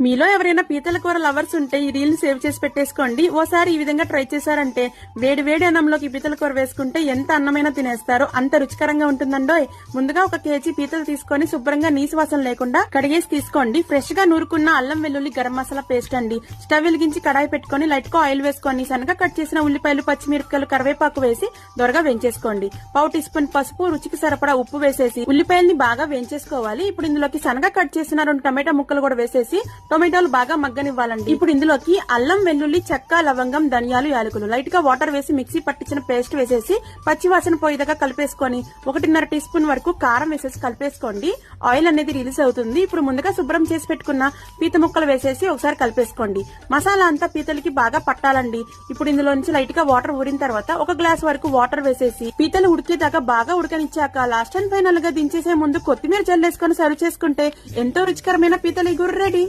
మీలో ఎవరైనా పీతల కూర లవర్స్ ఉంటే ఈ రీల్ సేవ్ చేసి పెట్టేసుకోండి. ఓసారి ఈ విధంగా ట్రై చేశారంటే వేడి వేడి అన్నంలోకి పీతల కూర వేసుకుంటే ఎంత అన్నమైనా తినేస్తారో, అంత రుచికరంగా ఉంటుందండోయ్. ముందుగా 1 కేజీ పీతలు తీసుకొని శుభ్రంగా నీసు వాసన లేకుండా కడిగేసి తీసుకోండి. ఫ్రెష్ గా నూరుకున్న అల్లం వెల్లుల్లి గరం మసాలా పేస్ట్ అండి. స్టవ్ వెలిగించి కడాయి పెట్టుకుని లైట్ గా ఆయిల్ వేసుకొని సన్నగా కట్ చేసిన ఉల్లిపాయలు, పచ్చిమిరపకాయలు, కరివేపాకు వేసి దొరగా వేయించేసుకోండి. 1/4 టీ స్పూన్ పసుపు, రుచికి సరిపడా ఉప్పు వేసేసి ఉల్లిపాయల్ని బాగా వేయించేసుకోవాలి. ఇప్పుడు ఇందులోకి సన్నగా కట్ చేసిన 2 టమాటా ముక్కలు కూడా వేసేసి టొమాటోలు బాగా మగ్గనివ్వాలండి. ఇప్పుడు ఇందులోకి అల్లం వెల్లుల్లి, చెక్క, లవంగం, ధనియాలు, యాలకులు లైట్ గా వాటర్ వేసి మిక్సీ పట్టించిన పేస్ట్ వేసేసి పచ్చివాసన పోయేదాకా కలిపేసుకొని 1.5 టీ స్పూన్ వరకు కారం వేసేసి కలిపేసుకోండి. ఆయిల్ అనేది రిలీజ్ అవుతుంది. ఇప్పుడు ముందుగా శుభ్రం చేసి పెట్టుకున్న పీత ముక్కలు వేసేసి ఒకసారి కలిపేసుకోండి. మసాలా అంతా పీతలకి బాగా పట్టాలండి. ఇప్పుడు ఇందులో నుంచి లైట్ గా వాటర్ ఊరిన తర్వాత 1 గ్లాస్ వరకు వాటర్ వేసేసి పీతలు ఉడికేదాకా బాగా ఉడకనిచ్చాక లాస్ట్ అండ్ ఫైనల్ గా దించేసే ముందు కొత్తిమీర జల్లేసుకొని సర్వ్ చేసుకుంటే ఎంతో రుచికరమైన పీతల ఇగురు రెడీ.